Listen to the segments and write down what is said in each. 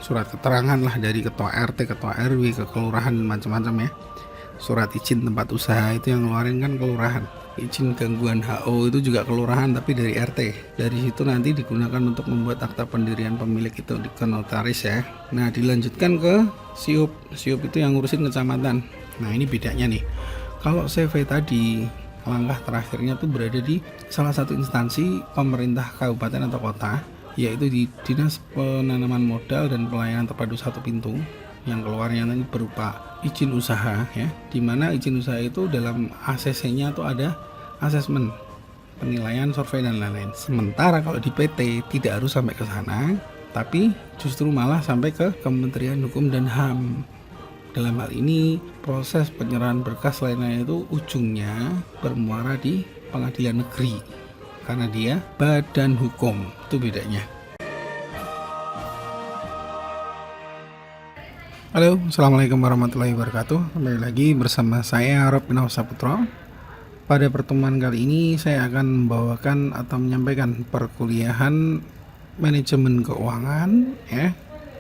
surat keterangan lah dari ketua RT, ketua RW, ke kelurahan, macam-macam ya. Surat izin tempat usaha itu yang ngeluarin kan kelurahan. Izin gangguan HO itu juga kelurahan tapi dari RT. Dari situ nanti digunakan untuk membuat akta pendirian pemilik itu ke notaris ya. Nah, dilanjutkan ke SIUP. SIUP itu yang ngurusin kecamatan. Nah, ini bedanya nih. Kalau CV tadi langkah terakhirnya tuh berada di salah satu instansi pemerintah kabupaten atau kota, yaitu di Dinas Penanaman Modal dan Pelayanan Terpadu Satu Pintu, yang keluarnya nanti berupa izin usaha ya, dimana izin usaha itu dalam ACC-nya tuh ada asesmen, penilaian, survei dan lain-lain. Sementara kalau di PT tidak harus sampai ke sana, tapi justru malah sampai ke Kementerian Hukum dan HAM. Dalam hal ini proses penyerahan berkas lain-lain itu ujungnya bermuara di pengadilan negeri karena dia badan hukum. Itu bedanya. Halo, assalamualaikum warahmatullahi wabarakatuh. Kembali lagi bersama saya Rob Binau Saputro. Pada pertemuan kali ini saya akan membawakan atau menyampaikan perkuliahan manajemen keuangan ya,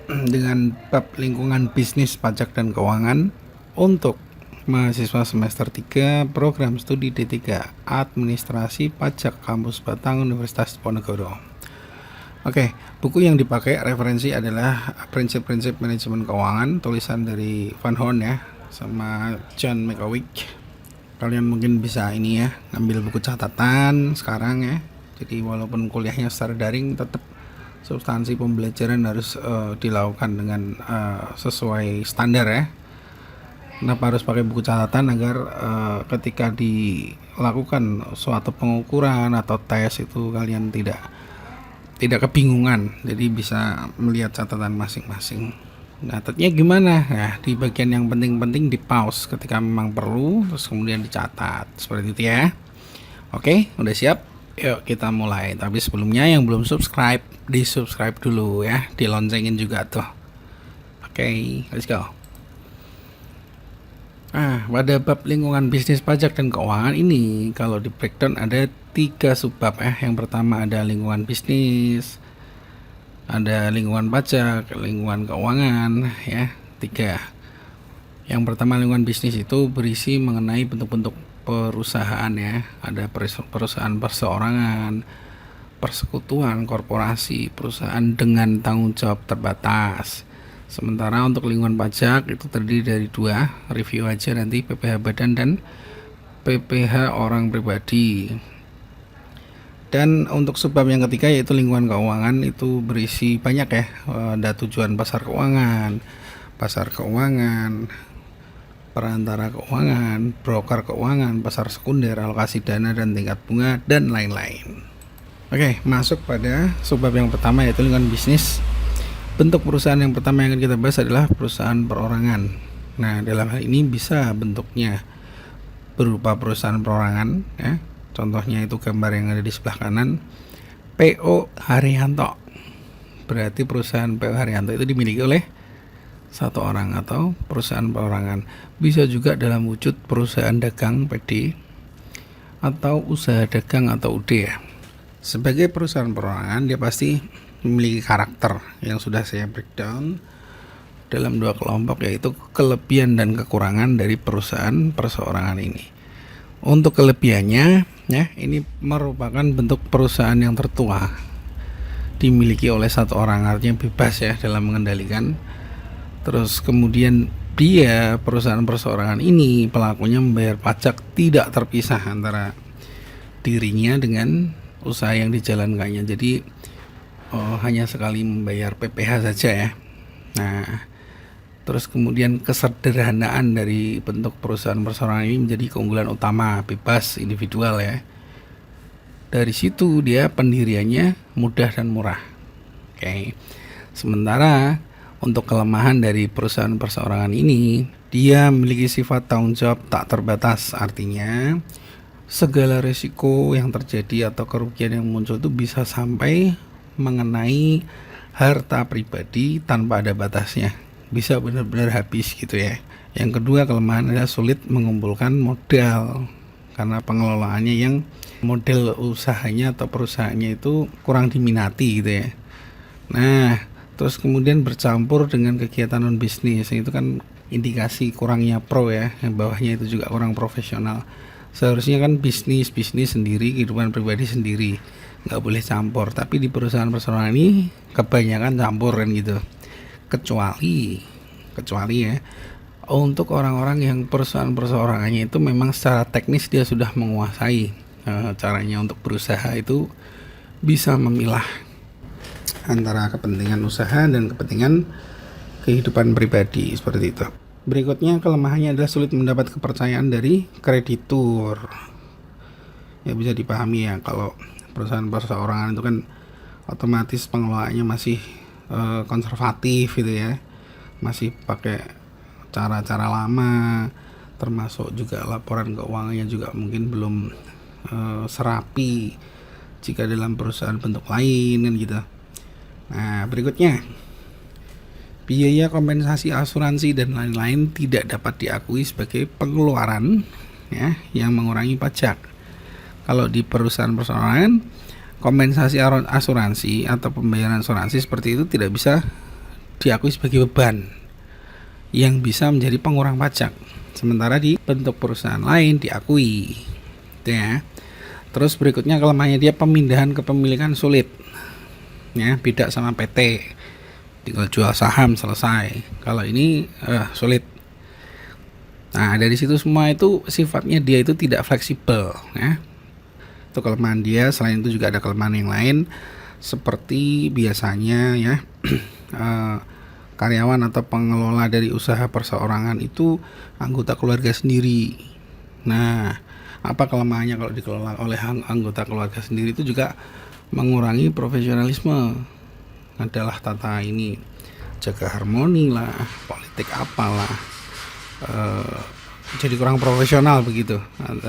dengan bab lingkungan bisnis pajak dan keuangan untuk mahasiswa semester 3 program studi D3 Administrasi Pajak Kampus Batang Universitas Diponegoro. Oke, buku yang dipakai referensi adalah Prinsip-Prinsip Manajemen Keuangan, tulisan dari Van Horn ya, sama John McCowick. Kalian mungkin bisa ini ya, ngambil buku catatan sekarang ya. Jadi walaupun kuliahnya secara daring, tetap substansi pembelajaran harus dilakukan dengan sesuai standar ya. Kenapa harus pakai buku catatan? Agar ketika dilakukan suatu pengukuran atau tes itu kalian tidak kebingungan, jadi bisa melihat catatan masing-masing. Catatnya gimana? Nah, di bagian yang penting-penting di pause ketika memang perlu, terus kemudian dicatat seperti itu ya. Oke, udah siap? Yuk kita mulai. Tapi sebelumnya yang belum subscribe, di subscribe dulu ya, diloncengin juga tuh. Oke, let's go. Pada bab lingkungan bisnis pajak dan keuangan ini, kalau di breakdown ada 3 subbab ya. Yang pertama ada lingkungan bisnis, ada lingkungan pajak, lingkungan keuangan ya, 3. Yang pertama lingkungan bisnis itu berisi mengenai bentuk-bentuk perusahaan ya. Ada perusahaan perseorangan, persekutuan, korporasi, perusahaan dengan tanggung jawab terbatas. Sementara untuk lingkungan pajak itu terdiri dari 2, review aja nanti, PPh badan dan PPh orang pribadi. Dan untuk subbab yang ketiga yaitu lingkungan keuangan itu berisi banyak ya, ada tujuan pasar keuangan, perantara keuangan, broker keuangan, pasar sekunder, alokasi dana dan tingkat bunga dan lain-lain. Oke, masuk pada subbab yang pertama yaitu lingkungan bisnis. Bentuk perusahaan yang pertama yang akan kita bahas adalah perusahaan perorangan. Nah, dalam hal ini bisa bentuknya berupa perusahaan perorangan ya. Contohnya itu gambar yang ada di sebelah kanan, PO Haryanto. Berarti perusahaan PO Haryanto itu dimiliki oleh satu orang atau perusahaan perorangan. Bisa juga dalam wujud perusahaan dagang PD atau usaha dagang atau UD ya. Sebagai perusahaan perorangan dia pasti memiliki karakter yang sudah saya breakdown dalam 2 kelompok, yaitu kelebihan dan kekurangan dari perusahaan perseorangan ini. Untuk kelebihannya ya, ini merupakan bentuk perusahaan yang tertua, dimiliki oleh satu orang, artinya bebas ya dalam mengendalikan. Terus kemudian dia, perusahaan perseorangan ini, pelakunya membayar pajak tidak terpisah antara dirinya dengan usaha yang dijalankannya. Jadi hanya sekali membayar PPh saja ya. Nah, terus kemudian kesederhanaan dari bentuk perusahaan perseorangan ini menjadi keunggulan utama, bebas, individual ya. Dari situ dia pendiriannya mudah dan murah. Oke. Sementara untuk kelemahan dari perusahaan perseorangan ini, dia memiliki sifat tanggung jawab tak terbatas, artinya segala risiko yang terjadi atau kerugian yang muncul itu bisa sampai mengenai harta pribadi tanpa ada batasnya, bisa benar-benar habis gitu ya. Yang kedua kelemahan adalah sulit mengumpulkan modal karena pengelolaannya yang model usahanya atau perusahaannya itu kurang diminati gitu ya. Nah, terus kemudian bercampur dengan kegiatan non bisnis, itu kan indikasi kurangnya pro ya. Yang bawahnya itu juga kurang profesional. Seharusnya kan bisnis sendiri, kehidupan pribadi sendiri, nggak boleh campur. Tapi di perusahaan perseorangan ini kebanyakan campur kan gitu. Kecuali ya untuk orang-orang yang perusahaan perseorangannya itu memang secara teknis dia sudah menguasai caranya untuk berusaha, itu bisa memilah antara kepentingan usaha dan kepentingan kehidupan pribadi, seperti itu. Berikutnya, kelemahannya adalah sulit mendapat kepercayaan dari kreditur. Ya bisa dipahami ya, kalau perusahaan perseorangan itu kan otomatis pengelolaannya masih konservatif gitu ya, masih pakai cara-cara lama, termasuk juga laporan keuangannya juga mungkin belum serapi jika dalam perusahaan bentuk lain kan gitu. Nah, berikutnya, biaya kompensasi asuransi dan lain-lain tidak dapat diakui sebagai pengeluaran ya yang mengurangi pajak. Kalau di perusahaan perseorangan, kompensasi asuransi atau pembayaran asuransi seperti itu tidak bisa diakui sebagai beban yang bisa menjadi pengurang pajak. Sementara di bentuk perusahaan lain diakui. Ya. Terus berikutnya, kelemahannya dia pemindahan kepemilikan sulit. Ya, beda sama PT. Tinggal jual saham selesai. Kalau ini sulit. Nah, dari situ semua itu sifatnya dia itu tidak fleksibel ya. Itu kelemahan dia. Selain itu juga ada kelemahan yang lain, seperti biasanya ya karyawan atau pengelola dari usaha perseorangan itu anggota keluarga sendiri. Nah, apa kelemahannya kalau dikelola oleh anggota keluarga sendiri? Itu juga mengurangi profesionalisme. Adalah tata ini, jaga harmoni lah, politik apalah, jadi kurang profesional begitu.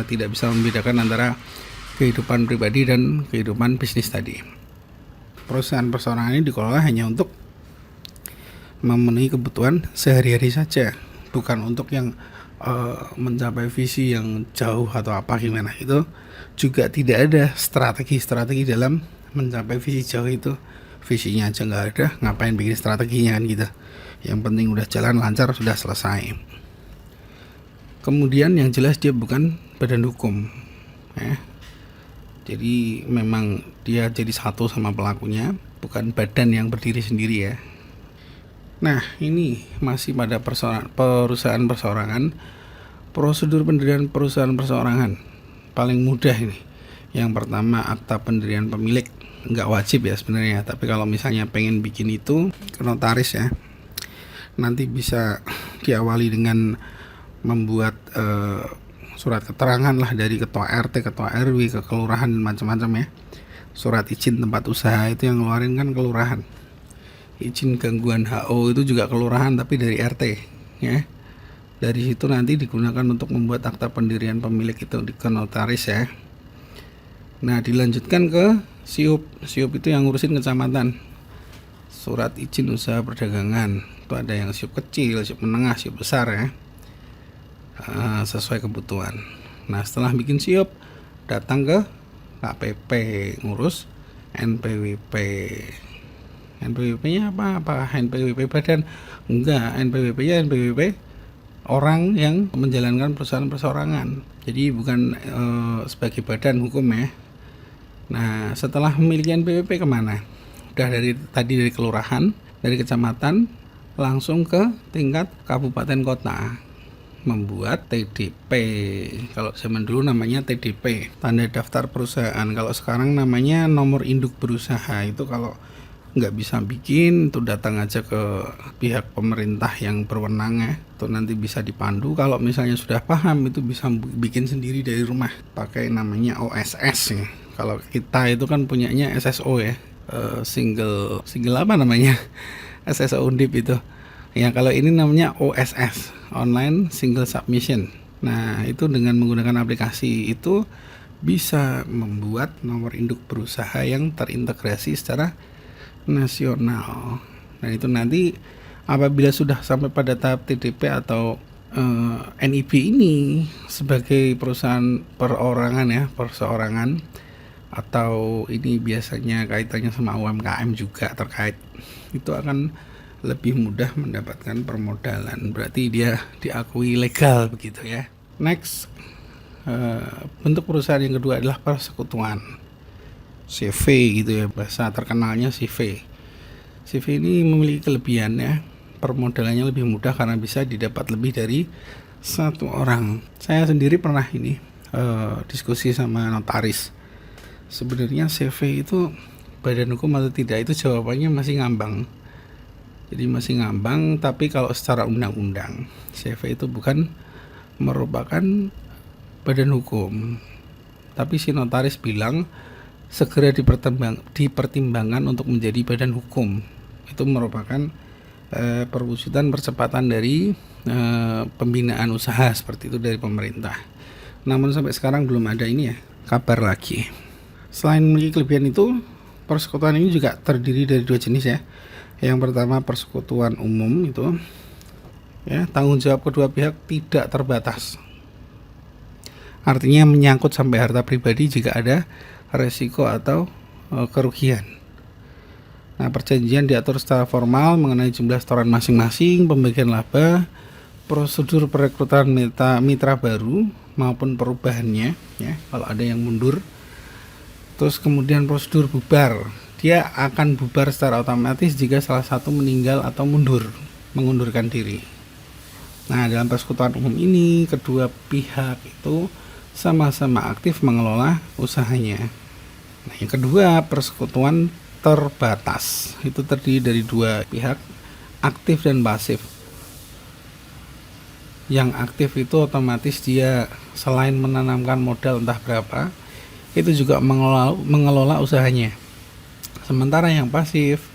Tidak bisa membedakan antara kehidupan pribadi dan kehidupan bisnis tadi. Perusahaan perseorangan ini dikelola hanya untuk memenuhi kebutuhan sehari-hari saja, bukan untuk yang mencapai visi yang jauh atau apa gimana. Itu juga tidak ada strategi dalam mencapai visi jauh itu. Visinya aja nggak ada, ngapain bikin strateginya kan gitu. Yang penting udah jalan lancar, sudah selesai. Kemudian yang jelas dia bukan badan hukum ya. Jadi memang dia jadi satu sama pelakunya, bukan badan yang berdiri sendiri ya. Nah, ini masih pada perusahaan perseorangan. Prosedur pendirian perusahaan perseorangan paling mudah ini. Yang pertama, akta pendirian pemilik. Nggak wajib ya sebenarnya, tapi kalau misalnya pengen bikin itu ke notaris ya, nanti bisa diawali dengan membuat surat keterangan lah dari ketua RT, ketua RW, ke kelurahan dan macam-macam ya. Surat izin tempat usaha itu yang ngeluarin kan kelurahan. Izin gangguan HO itu juga kelurahan tapi dari RT ya. Dari situ nanti digunakan untuk membuat akta pendirian pemilik itu ke notaris ya. Nah, dilanjutkan ke SIUP itu yang ngurusin kecamatan. Surat izin usaha perdagangan itu ada yang SIUP kecil, SIUP menengah, SIUP besar ya, sesuai kebutuhan. Nah, setelah bikin SIUP, datang ke KPP ngurus NPWP. NPWP-nya apa? NPWP badan? Enggak, NPWP-nya NPWP orang yang menjalankan perusahaan perseorangan. Jadi bukan sebagai badan hukum ya. Nah, setelah memiliki NPWP kemana? Udah dari kelurahan, dari kecamatan, langsung ke tingkat kabupaten kota, membuat TDP. Kalau zaman dulu namanya TDP, tanda daftar perusahaan. Kalau sekarang namanya nomor induk berusaha. Itu kalau nggak bisa bikin, itu datang aja ke pihak pemerintah yang berwenang ya. Itu nanti bisa dipandu. Kalau misalnya sudah paham, itu bisa bikin sendiri dari rumah, pakai namanya OSS ya. Kalau kita itu kan punyanya SSO ya, single apa namanya, SSO Undip itu. Ya, kalau ini namanya OSS, Online Single Submission. Nah, itu dengan menggunakan aplikasi itu bisa membuat nomor induk berusaha yang terintegrasi secara nasional. Nah, itu nanti apabila sudah sampai pada tahap TDP atau NIB ini sebagai perusahaan perorangan ya, perseorangan, atau ini biasanya kaitannya sama UMKM juga terkait, itu akan lebih mudah mendapatkan permodalan, berarti dia diakui legal begitu ya. Next, bentuk perusahaan yang kedua adalah persekutuan, CV gitu ya, bahasa terkenalnya CV. CV ini memiliki kelebihan ya, permodalannya lebih mudah karena bisa didapat lebih dari satu orang. Saya sendiri pernah ini diskusi sama notaris. Sebenarnya CV itu badan hukum atau tidak, itu jawabannya masih ngambang. Jadi masih ngambang, tapi kalau secara undang-undang CV itu bukan merupakan badan hukum. Tapi si notaris bilang segera dipertimbangkan untuk menjadi badan hukum. Itu merupakan perwujudan percepatan dari pembinaan usaha seperti itu dari pemerintah. Namun sampai sekarang belum ada ini ya, kabar lagi. Selain memiliki kelebihan itu, persekutuan ini juga terdiri dari dua jenis ya. Yang pertama persekutuan umum itu ya, tanggung jawab kedua pihak tidak terbatas. Artinya menyangkut sampai harta pribadi jika ada resiko atau kerugian. Nah, perjanjian diatur secara formal mengenai jumlah setoran masing-masing, pembagian laba, prosedur perekrutan mitra baru maupun perubahannya ya, kalau ada yang mundur. Terus kemudian prosedur bubar, dia akan bubar secara otomatis jika salah satu meninggal atau mengundurkan diri. Nah, dalam persekutuan umum ini kedua pihak itu sama-sama aktif mengelola usahanya. Nah, yang kedua persekutuan terbatas, itu terdiri dari dua pihak, aktif dan pasif. Yang aktif itu otomatis dia selain menanamkan modal entah berapa, itu juga mengelola usahanya. Sementara yang pasif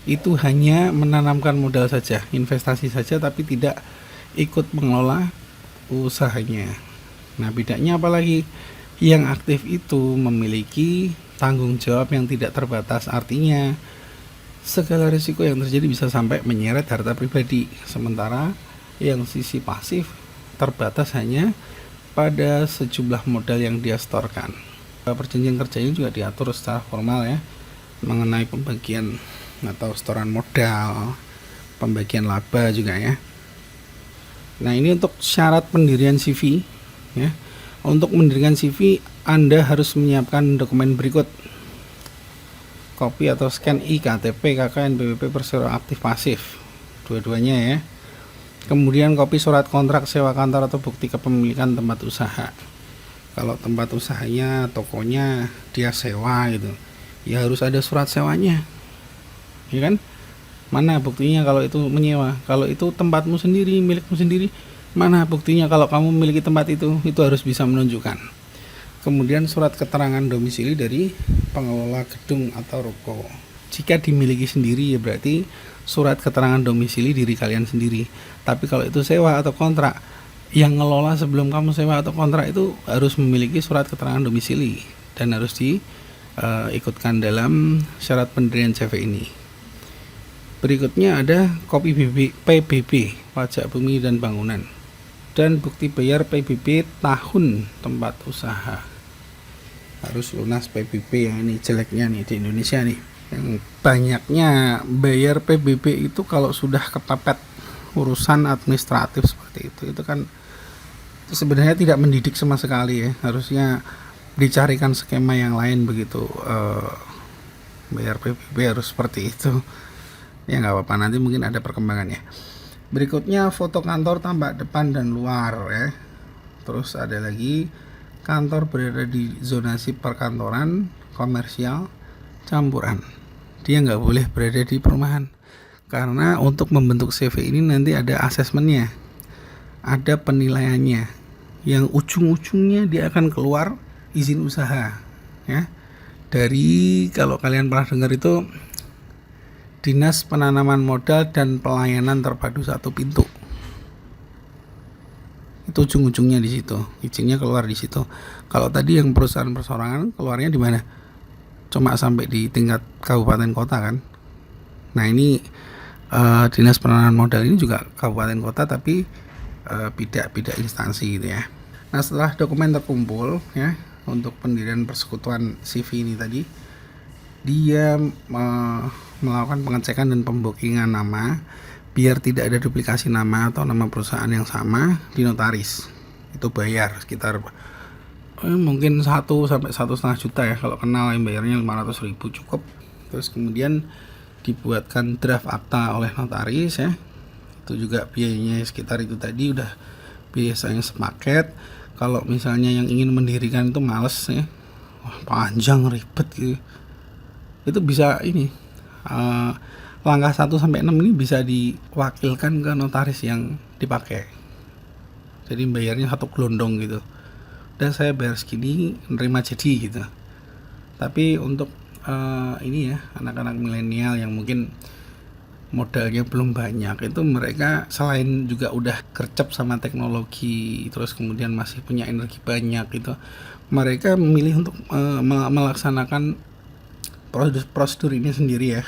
itu hanya menanamkan modal saja, investasi saja, tapi tidak ikut mengelola usahanya. Nah, bedanya apalagi? Yang aktif itu memiliki tanggung jawab yang tidak terbatas, artinya segala risiko yang terjadi bisa sampai menyeret harta pribadi. Sementara yang sisi pasif terbatas hanya pada sejumlah modal yang dia setorkan. Perjanjian kerjanya juga diatur secara formal ya, mengenai pembagian atau setoran modal, pembagian laba juga ya. Nah, ini untuk syarat pendirian CV ya. Untuk mendirikan CV Anda harus menyiapkan dokumen berikut: kopi atau scan IKTP, KK, NPWP, perseroan aktif pasif, dua-duanya ya. Kemudian kopi surat kontrak sewa kantor atau bukti kepemilikan tempat usaha. Kalau tempat usahanya, tokonya dia sewa gitu, ya harus ada surat sewanya, ya kan? Mana buktinya kalau itu menyewa? Kalau itu tempatmu sendiri, milikmu sendiri, mana buktinya kalau kamu memiliki tempat itu harus bisa menunjukkan. Kemudian surat keterangan domisili dari pengelola gedung atau ruko. Jika dimiliki sendiri ya berarti surat keterangan domisili diri kalian sendiri. Tapi kalau itu sewa atau kontrak, yang ngelola sebelum kamu sewa atau kontrak itu harus memiliki surat keterangan domisili dan harus diikutkan dalam syarat pendirian CV ini. Berikutnya ada kopi PBB, pajak bumi dan bangunan, dan bukti bayar PBB tahun tempat usaha. Harus lunas PBB, yang ini jeleknya nih di Indonesia nih. Yang banyaknya bayar PBB itu kalau sudah kepepet urusan administratif seperti itu kan sebenarnya tidak mendidik sama sekali ya. Harusnya dicarikan skema yang lain begitu. Bayar PBB harus seperti itu. Ya nggak apa-apa, nanti mungkin ada perkembangannya. Berikutnya foto kantor tampak depan dan luar ya. Terus ada lagi kantor berada di zonasi perkantoran, komersial, campuran. Dia nggak boleh berada di perumahan. Karena untuk membentuk CV ini nanti ada asesmennya, ada penilaiannya, yang ujung-ujungnya dia akan keluar izin usaha ya. Dari, kalau kalian pernah dengar itu, Dinas Penanaman Modal dan Pelayanan Terpadu Satu Pintu. Itu ujung-ujungnya di situ, izinnya keluar di situ. Kalau tadi yang perusahaan persorangan keluarnya di mana? Cuma sampai di tingkat kabupaten kota kan. Nah, ini Dinas Penanaman Modal ini juga kabupaten kota tapi beda instansi gitu ya. Nah, setelah dokumen terkumpul ya, untuk pendirian persekutuan CV ini tadi, dia melakukan pengecekan dan pembookingan nama biar tidak ada duplikasi nama atau nama perusahaan yang sama di notaris. Itu bayar sekitar mungkin 1 sampai 1,5 juta ya, kalau kenal yang bayarnya 500.000 cukup. Terus kemudian dibuatkan draft akta oleh notaris ya, itu juga biayanya sekitar itu tadi, udah biasanya sepaket. Kalau misalnya yang ingin mendirikan itu males ya, panjang ribet gitu, itu bisa ini langkah 1 sampai 6 ini bisa diwakilkan ke notaris yang dipakai. Jadi bayarnya 1 gelondong gitu. Dan saya bayar segini, nerima jadi gitu. Tapi untuk ini ya, anak-anak milenial yang mungkin modalnya belum banyak, itu mereka selain juga udah gercep sama teknologi, terus kemudian masih punya energi banyak gitu, mereka memilih untuk melaksanakan prosedur ini sendiri ya.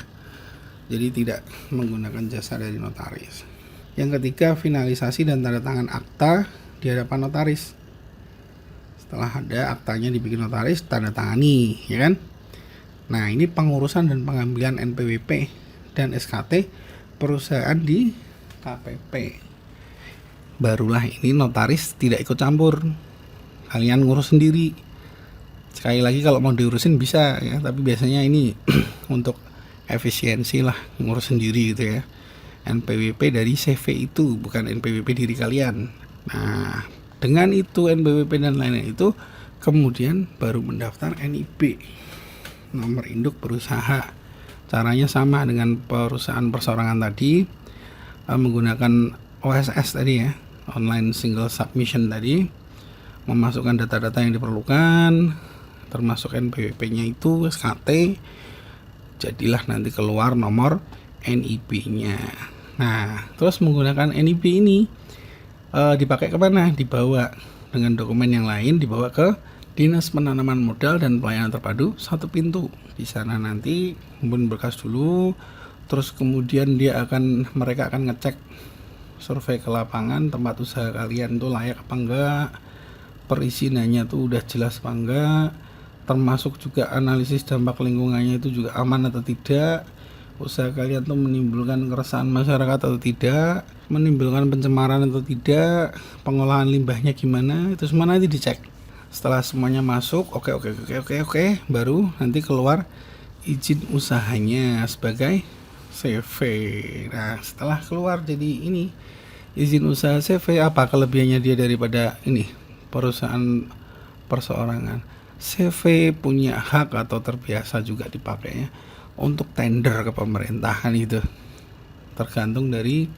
Jadi tidak menggunakan jasa dari notaris. Yang ketiga, finalisasi dan tanda tangan akta di hadapan notaris. Setelah ada aktanya dibikin notaris, tanda tangani, ya kan? Nah, ini pengurusan dan pengambilan NPWP dan SKT perusahaan di KPP. Barulah ini notaris tidak ikut campur. Kalian ngurus sendiri. Sekali lagi kalau mau diurusin bisa ya, tapi biasanya ini untuk efisiensi lah, ngurus sendiri gitu ya. NPWP dari CV itu, bukan NPWP diri kalian. Nah, dengan itu NPWP dan lain-lain itu kemudian baru mendaftar NIB, nomor induk berusaha. Caranya sama dengan perusahaan perseorangan tadi, menggunakan OSS tadi ya, online single submission tadi, memasukkan data-data yang diperlukan, termasuk NPWP-nya itu, SKT, jadilah nanti keluar nomor NIB-nya. Nah, terus menggunakan NIB ini dipakai kemana? Dibawa dengan dokumen yang lain, dibawa ke Dinas Penanaman Modal dan Pelayanan Terpadu 1 Pintu. Di sana nanti kumpulin berkas dulu, terus kemudian mereka akan ngecek survei ke lapangan tempat usaha kalian tuh layak apa enggak, perizinannya tuh udah jelas apa enggak, termasuk juga analisis dampak lingkungannya itu juga aman atau tidak, usaha kalian tuh menimbulkan keresahan masyarakat atau tidak, menimbulkan pencemaran atau tidak, pengolahan limbahnya gimana, itu semua nanti dicek. Setelah semuanya masuk, oke, baru nanti keluar izin usahanya sebagai CV. Nah, setelah keluar jadi ini izin usaha CV, apa kelebihannya dia daripada ini perusahaan perseorangan? CV punya hak atau terbiasa juga dipakainya untuk tender ke pemerintahan itu. Tergantung dari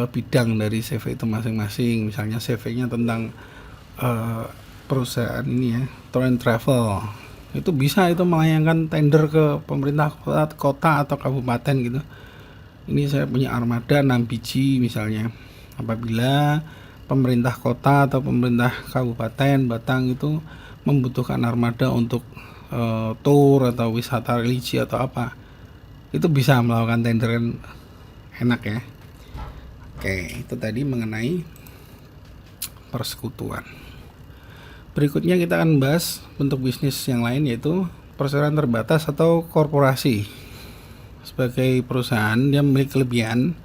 bidang dari CV itu masing-masing. Misalnya CV-nya tentang perusahaan ini ya, tour and travel, itu bisa itu melayangkan tender ke pemerintah kota atau kabupaten gitu. Ini saya punya armada 6 biji misalnya. Apabila pemerintah kota atau pemerintah kabupaten Batang itu membutuhkan armada untuk tour atau wisata religi atau apa, itu bisa melakukan tender kan, enak ya. Oke, itu tadi mengenai persekutuan. Berikutnya kita akan bahas bentuk bisnis yang lain, yaitu perseroan terbatas atau korporasi. Sebagai perusahaan, dia memiliki kelebihan.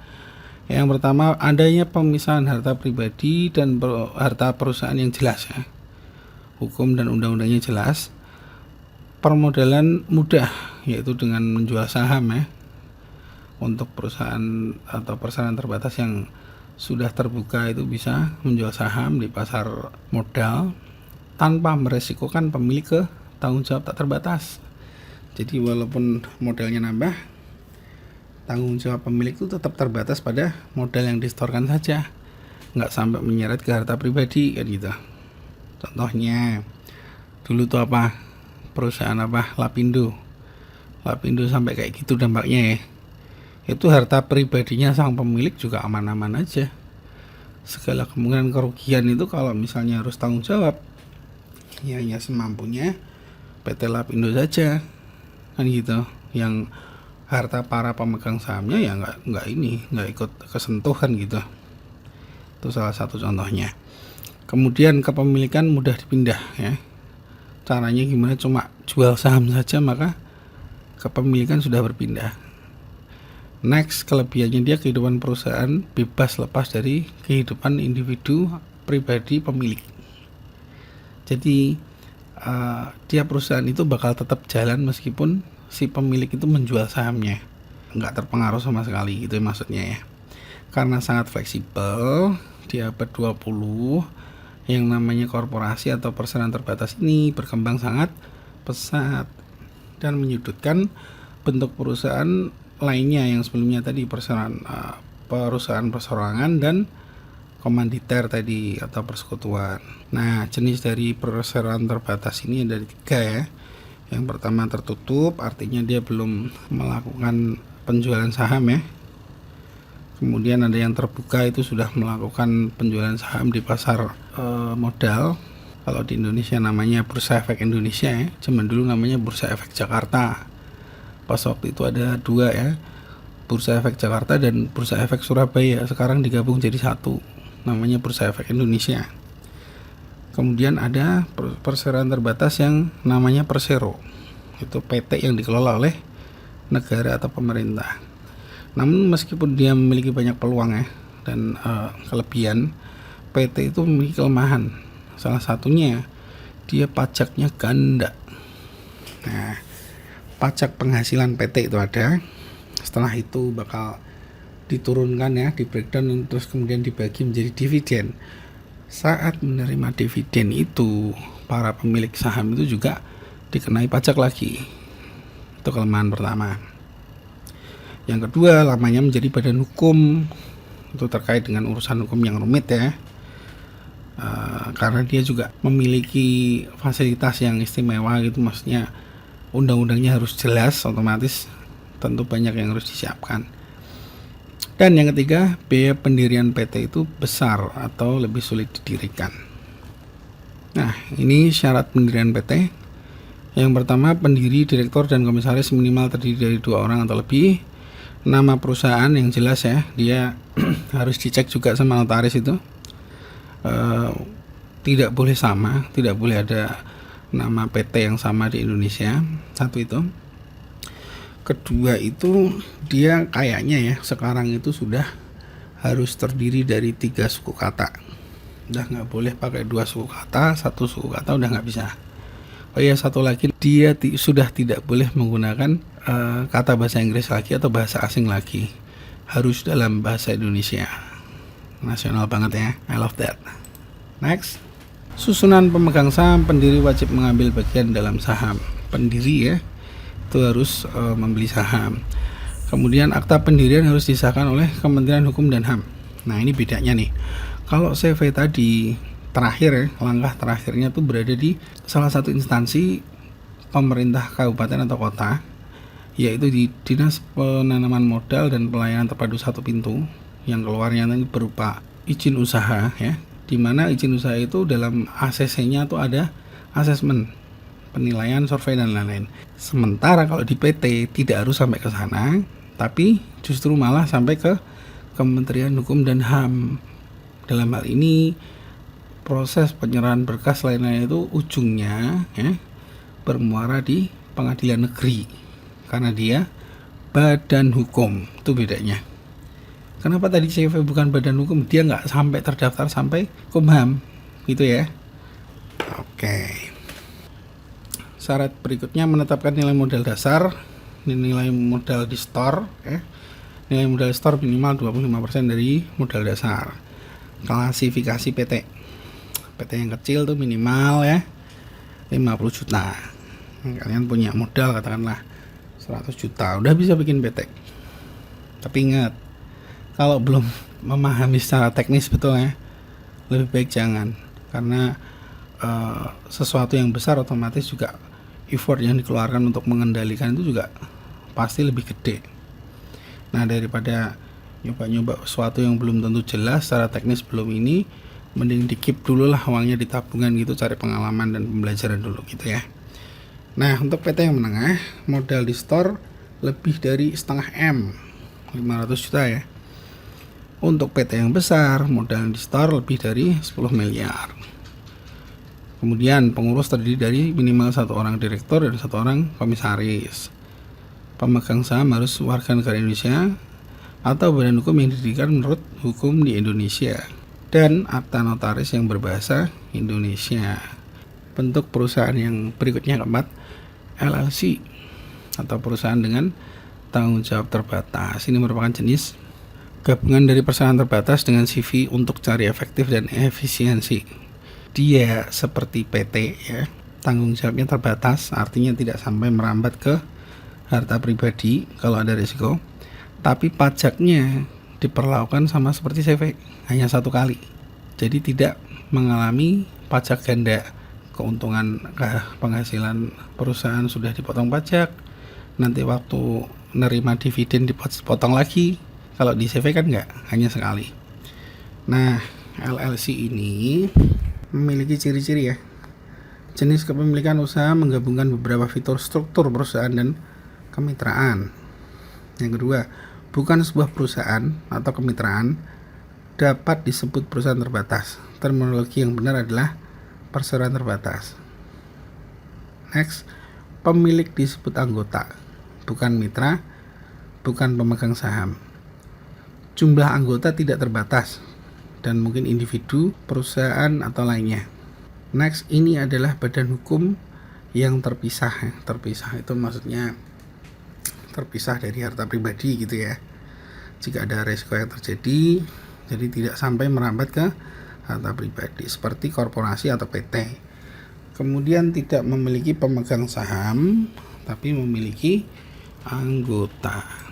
Yang pertama, adanya pemisahan harta pribadi dan harta perusahaan yang jelas ya. Hukum dan undang-undangnya jelas. Permodalan mudah, yaitu dengan menjual saham ya. Untuk perusahaan atau perseroan terbatas yang sudah terbuka itu bisa menjual saham di pasar modal tanpa meresikokan pemilik ke tanggung jawab tak terbatas. Jadi walaupun modalnya nambah, tanggung jawab pemilik itu tetap terbatas pada modal yang disetorkan saja, nggak sampai menyeret ke harta pribadi kan gitu. Contohnya dulu tuh apa, perusahaan apa, Lapindo sampai kayak gitu dampaknya ya. Itu harta pribadinya sang pemilik juga aman-aman aja. Segala kemungkinan kerugian itu kalau misalnya harus tanggung jawab, ya hanya semampunya PT Lapindo saja kan gitu. Yang harta para pemegang sahamnya ya nggak ikut kesentuhan gitu. Itu salah satu contohnya. Kemudian kepemilikan mudah dipindah ya. caranya gimana, cuma jual saham saja maka kepemilikan sudah berpindah. Next, kelebihannya dia kehidupan perusahaan bebas lepas dari kehidupan individu pribadi pemilik. Jadi dia perusahaan itu bakal tetap jalan meskipun si pemilik itu menjual sahamnya, nggak terpengaruh sama sekali gitu maksudnya ya. Karena sangat fleksibel, di abad 20 yang namanya korporasi atau perseroan terbatas ini berkembang sangat pesat dan menyudutkan bentuk perusahaan lainnya yang sebelumnya tadi perusahaan perseroan dan komanditer tadi atau persekutuan. Nah, jenis dari perseroan terbatas ini ada 3 ya. Yang pertama tertutup, artinya dia belum melakukan penjualan saham ya. Kemudian ada yang terbuka, itu sudah melakukan penjualan saham di pasar modal. Kalau di Indonesia namanya Bursa Efek Indonesia ya. Zaman dulu namanya Bursa Efek Jakarta. Pas waktu itu ada 2 ya, Bursa Efek Jakarta dan Bursa Efek Surabaya. Sekarang digabung jadi satu, namanya Bursa Efek Indonesia. Kemudian ada perseroan terbatas yang namanya Persero. Itu PT yang dikelola oleh negara atau pemerintah. Namun meskipun dia memiliki banyak peluang ya dan kelebihan, PT itu memiliki kelemahan. Salah satunya dia pajaknya ganda. Nah, pajak penghasilan PT itu ada. Setelah itu bakal diturunkan ya, di breakdown terus kemudian dibagi menjadi dividen. Saat menerima dividen itu, para pemilik saham itu juga dikenai pajak lagi. Itu kelemahan pertama. Yang kedua, lamanya menjadi badan hukum. Itu terkait dengan urusan hukum yang rumit ya. Karena dia juga memiliki fasilitas yang istimewa gitu, maksudnya undang-undangnya harus jelas, otomatis tentu banyak yang harus disiapkan. Dan yang ketiga, biaya pendirian PT itu besar atau lebih sulit didirikan. Nah, ini syarat pendirian PT. Yang pertama, pendiri, direktur, dan komisaris minimal terdiri dari 2 orang atau lebih. Nama perusahaan yang jelas ya, dia harus dicek juga sama notaris itu. Tidak boleh sama, tidak boleh ada nama PT yang sama di Indonesia. Satu itu. Kedua itu dia kayaknya ya sekarang itu sudah harus terdiri dari 3 suku kata. Udah nggak boleh pakai 2 suku kata, 1 suku kata udah nggak bisa. Oh iya, satu lagi, dia sudah tidak boleh menggunakan kata bahasa Inggris lagi atau bahasa asing lagi. Harus dalam bahasa Indonesia. Nasional banget ya, I love that. Next, susunan pemegang saham. Pendiri wajib mengambil bagian dalam saham. Pendiri ya, itu harus membeli saham. Kemudian akta pendirian harus disahkan oleh Kementerian Hukum dan HAM. Nah, ini bedanya nih. Kalau CV tadi terakhir ya, langkah terakhirnya tuh berada di salah satu instansi pemerintah kabupaten atau kota, yaitu di Dinas Penanaman Modal dan Pelayanan Terpadu Satu Pintu, yang keluarnya nanti berupa izin usaha ya, di mana izin usaha itu dalam ACC-nya tuh ada asesmen, penilaian, survei dan lain-lain. Sementara kalau di PT tidak harus sampai ke sana, tapi justru malah sampai ke Kementerian Hukum dan HAM. Dalam hal ini proses penyerahan berkas lain-lain itu ujungnya ya, bermuara di pengadilan negeri, karena dia badan hukum. Itu bedanya. Kenapa tadi CV bukan badan hukum? Dia nggak sampai terdaftar sampai Kumham gitu ya. Oke. Syarat berikutnya menetapkan nilai modal dasar, nilai modal di store ya. Nilai modal store minimal 25% dari modal dasar. Klasifikasi PT. PT yang kecil tuh minimal ya 50 juta. Kalian punya modal katakanlah 100 juta, udah bisa bikin PT. Tapi ingat, kalau belum memahami secara teknis betul ya, lebih baik jangan, karena sesuatu yang besar otomatis juga effort yang dikeluarkan untuk mengendalikan itu juga pasti lebih gede. Nah, daripada nyoba-nyoba sesuatu yang belum tentu jelas secara teknis belum ini, mending di-keep dulu lah uangnya di tabungan gitu, cari pengalaman dan pembelajaran dulu gitu ya. Nah, untuk PT yang menengah, modal di store lebih dari setengah M, 500 juta ya. Untuk PT yang besar, modal di store lebih dari 10 miliar. Kemudian pengurus terdiri dari minimal 1 orang direktur dan 1 orang komisaris. Pemegang saham harus warga negara Indonesia atau badan hukum yang didirikan menurut hukum di Indonesia dan akta notaris yang berbahasa Indonesia. Bentuk perusahaan yang berikutnya keempat, LLC atau perusahaan dengan tanggung jawab terbatas. Ini merupakan jenis gabungan dari perusahaan terbatas dengan CV untuk cari efektif dan efisiensi. Dia seperti PT ya, tanggung jawabnya terbatas, artinya tidak sampai merambat ke harta pribadi kalau ada risiko, tapi pajaknya diperlakukan sama seperti CV, hanya 1 kali, jadi tidak mengalami pajak ganda. Keuntungan penghasilan perusahaan sudah dipotong pajak, nanti waktu nerima dividen dipotong lagi. Kalau di CV kan enggak, hanya sekali. Nah, LLC ini memiliki ciri-ciri ya. Jenis kepemilikan usaha menggabungkan beberapa fitur struktur perusahaan dan kemitraan. Yang kedua, bukan sebuah perusahaan atau kemitraan dapat disebut perusahaan terbatas. Terminologi yang benar adalah perseroan terbatas. Next, pemilik disebut anggota, bukan mitra, bukan pemegang saham. Jumlah anggota tidak terbatas dan mungkin individu, perusahaan, atau lainnya. Next, ini adalah badan hukum yang terpisah. Terpisah itu maksudnya terpisah dari harta pribadi gitu ya. Jika ada risiko yang terjadi, jadi tidak sampai merambat ke harta pribadi seperti korporasi atau PT. Kemudian tidak memiliki pemegang saham, tapi memiliki anggota.